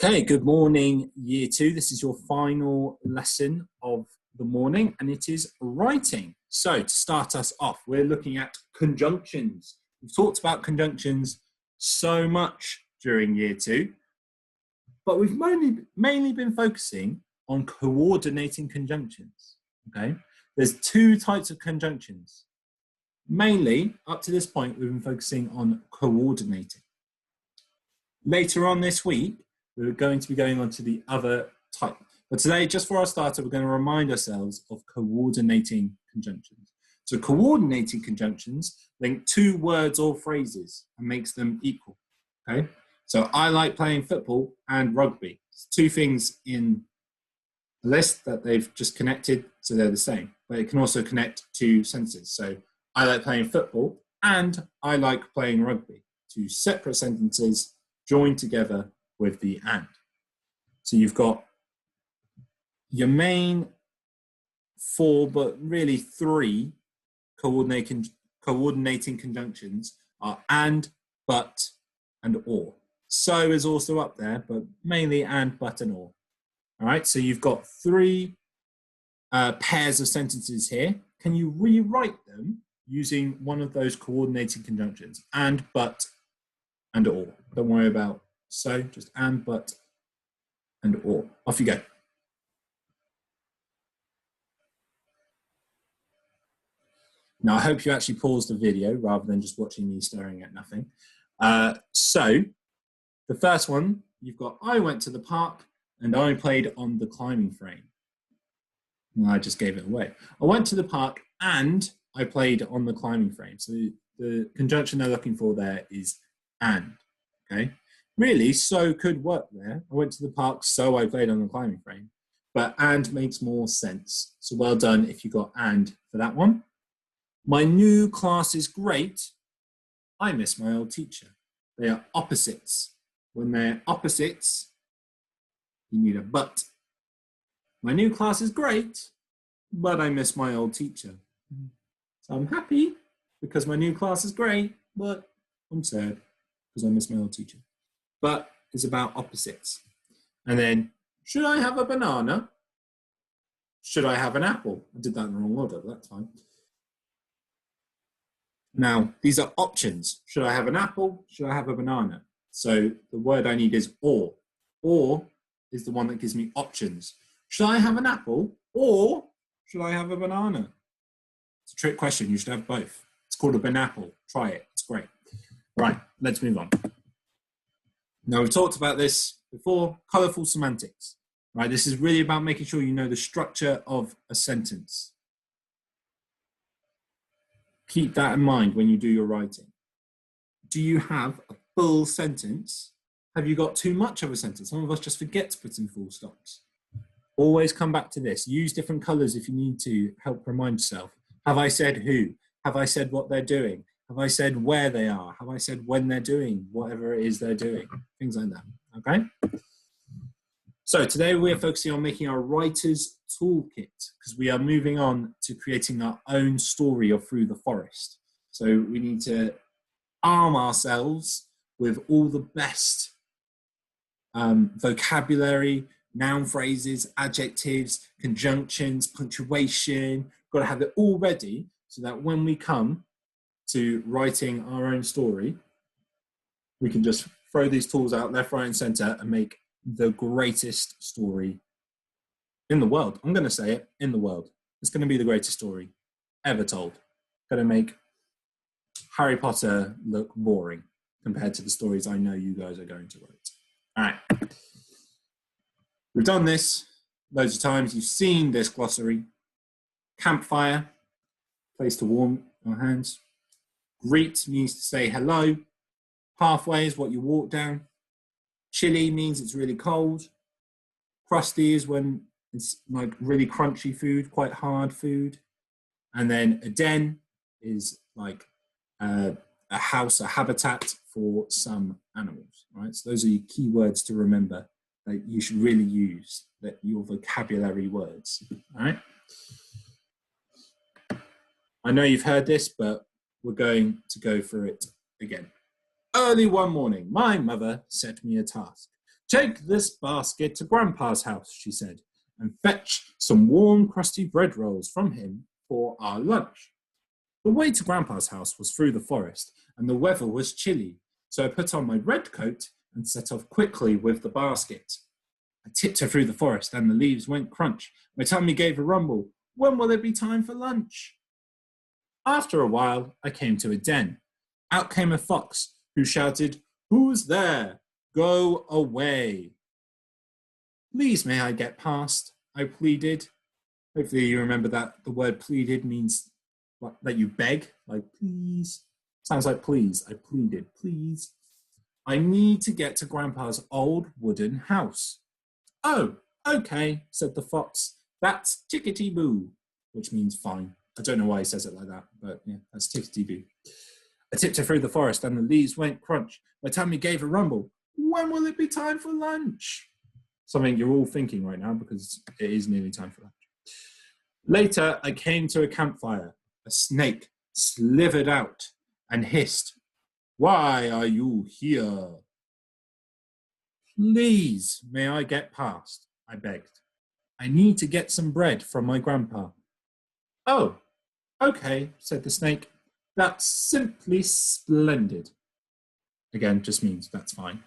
Okay, good morning, year two. This is your final lesson of the morning, and it is writing. So to start us off, we're looking at conjunctions. We've talked about conjunctions so much during year two, but we've mainly been focusing on coordinating conjunctions, okay? There's two types of conjunctions. Mainly, up to this point, we've been focusing on coordinating. Later on this week, we're going to be going on to the other type. But today, just for our starter, we're going to remind ourselves of coordinating conjunctions. So coordinating conjunctions link two words or phrases and makes them equal, okay? So I like playing football and rugby. It's two things in a list that they've just connected, so they're the same. But it can also connect two sentences. So I like playing football and I like playing rugby. Two separate sentences joined together with the and. So you've got your main four, but really three coordinating conjunctions are and, but, and or. So is also up there, but mainly and, but, and or. All right, so you've got three pairs of sentences here. Can you rewrite them using one of those coordinating conjunctions? And, but, and or. Don't worry about so, just and, but, and or. Off you go. Now, I hope you actually paused the video rather than just watching me staring at nothing. So, the first one, you've got, I went to the park and I played on the climbing frame. Well, I just gave it away. I went to the park and I played on the climbing frame. So the conjunction they're looking for there is and, okay? Really, so could work there. I went to the park, so I played on the climbing frame. But and makes more sense. So well done if you got and for that one. My new class is great. I miss my old teacher. They are opposites. When they're opposites, you need a but. My new class is great, but I miss my old teacher. So I'm happy because my new class is great, but I'm sad because I miss my old teacher. But it's about opposites. And then, should I have a banana? Should I have an apple? I did that in the wrong order, but that's fine. Now, these are options. Should I have an apple? Should I have a banana? So the word I need is or. Or is the one that gives me options. Should I have an apple or should I have a banana? It's a trick question. You should have both. It's called a banapple. Try it. It's great. Right, let's move on. Now, we've talked about this before, colourful semantics. Right, this is really about making sure you know the structure of a sentence. Keep that in mind when you do your writing. Do you have a full sentence? Have you got too much of a sentence? Some of us just forget to put in full stops. Always come back to this. Use different colours if you need to help remind yourself. Have I said who? Have I said what they're doing? Have I said where they are? Have I said when they're doing whatever it is they're doing? Things like that, okay? So today we're focusing on making our writer's toolkit because we are moving on to creating our own story of Through the Forest. So we need to arm ourselves with all the best vocabulary, noun phrases, adjectives, conjunctions, punctuation. Got to have it all ready so that when we come to writing our own story, we can just throw these tools out left, right, and center and make the greatest story in the world. I'm going to say it, in the world. It's going to be the greatest story ever told. Going to make Harry Potter look boring compared to the stories I know you guys are going to write. All right. We've done this loads of times. You've seen this glossary. Campfire, place to warm your hands. Greet means to say hello. Pathway is what you walk down. Chilly means it's really cold. Crusty is when it's like really crunchy food, quite hard food. And then a den is like a house, a habitat for some animals, right? So those are your key words to remember that you should really use, that your vocabulary words, all right? I know you've heard this, but we're going to go through it again. Early one morning, my mother set me a task Take this basket to Grandpa's house, she said, and fetch some warm, crusty bread rolls from him for our lunch. The way to Grandpa's house was through the forest, and the weather was chilly, so I put on my red coat and set off quickly with the basket. I tiptoed through the forest, and the leaves went crunch. My tummy gave a rumble. When will it be time for lunch? After a while, I came to a den. Out came a fox, who shouted, Who's there? Go away. Please, may I get past? I pleaded. Hopefully you remember that the word pleaded means that you beg, like please. Sounds like please. I pleaded, please. I need to get to Grandpa's old wooden house. Oh, okay, said the fox. That's tickety-boo, which means fine. I don't know why he says it like that, but yeah, that's tickety-boo. I tiptoed through the forest and the leaves went crunch. My tummy gave a rumble. When will it be time for lunch? Something you're all thinking right now because it is nearly time for lunch. Later, I came to a campfire. A snake slithered out and hissed, Why are you here? Please, may I get past? I begged. I need to get some bread from my grandpa. Oh, okay, said the snake. That's simply splendid. Again, just means that's fine.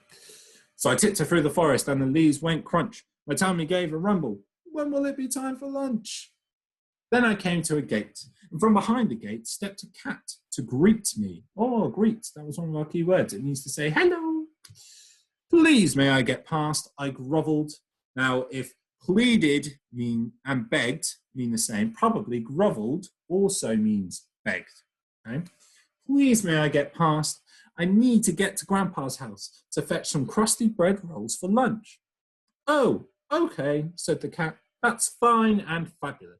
So I tiptoed through the forest and the leaves went crunch. My tummy gave a rumble. When will it be time for lunch? Then I came to a gate, and from behind the gate stepped a cat to greet me. Oh, greet, that was one of our key words. It means to say hello. Please, may I get past? I grovelled. Now, if pleaded and begged mean the same, probably grovelled also means begged. Okay? Please, may I get past? I need to get to Grandpa's house to fetch some crusty bread rolls for lunch. Oh, okay, said the cat. That's fine and fabulous.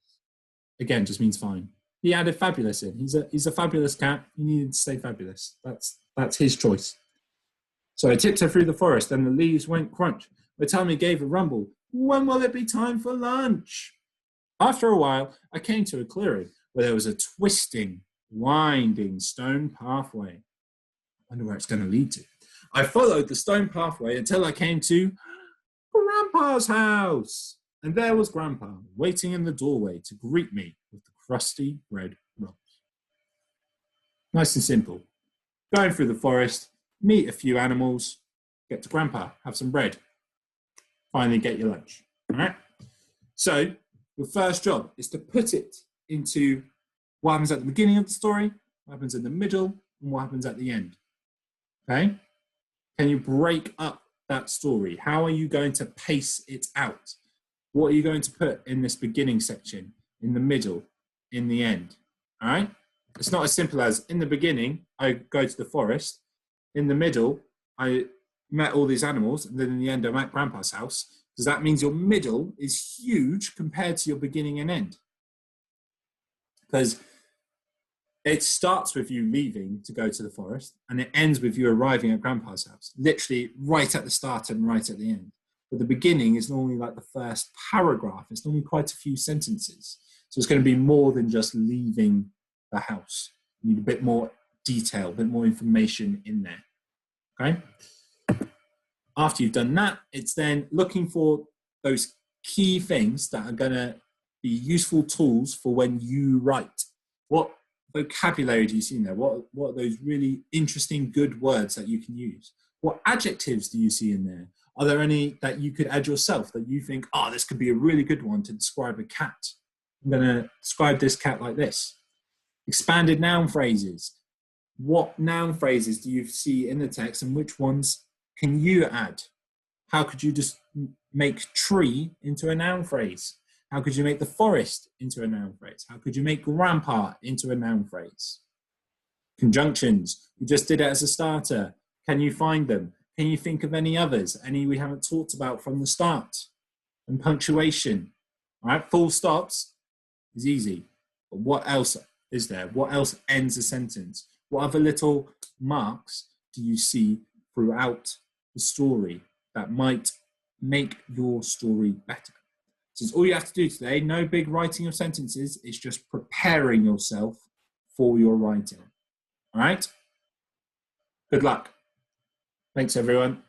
Again, just means fine. He added fabulous in. He's a fabulous cat. He needed to say fabulous. That's his choice. So I tiptoed through the forest and the leaves went crunch. My tummy gave a rumble. When will it be time for lunch? After a while, I came to a clearing where there was a twisting, winding stone pathway. I wonder where it's going to lead to. I followed the stone pathway until I came to Grandpa's house. And there was Grandpa waiting in the doorway to greet me with the crusty bread rolls. Nice and simple. Going through the forest, meet a few animals, get to Grandpa, have some bread, finally get your lunch. All right? So your first job is to put it into what happens at the beginning of the story, what happens in the middle, and what happens at the end. Okay? Can you break up that story? How are you going to pace it out? What are you going to put in this beginning section, in the middle, in the end? All right? It's not as simple as in the beginning, I go to the forest. In the middle, I met all these animals. And then in the end, I'm at Grandpa's house. Because that means your middle is huge compared to your beginning and end. Because it starts with you leaving to go to the forest. And it ends with you arriving at Grandpa's house. Literally right at the start and right at the end. But the beginning is normally like the first paragraph. It's normally quite a few sentences. So it's going to be more than just leaving the house. You need a bit more detail, a bit more information in there. Okay? After you've done that, it's then looking for those key things that are going to be useful tools for when you write. What vocabulary do you see in there? What are those really interesting, good words that you can use? What adjectives do you see in there? Are there any that you could add yourself that you think, oh, this could be a really good one to describe a cat? I'm going to describe this cat like this. Expanded noun phrases. What noun phrases do you see in the text and which ones can you add? How could you just make tree into a noun phrase? How could you make the forest into a noun phrase? How could you make grandpa into a noun phrase? Conjunctions. We just did it as a starter. Can you find them? Can you think of any others? Any we haven't talked about from the start? And punctuation. All right, full stops is easy. But what else is there? What else ends a sentence? What other little marks do you see throughout the story that might make your story better? So it's all you have to do today. No big writing of sentences. It's just preparing yourself for your writing. All right? Good luck. Thanks, everyone.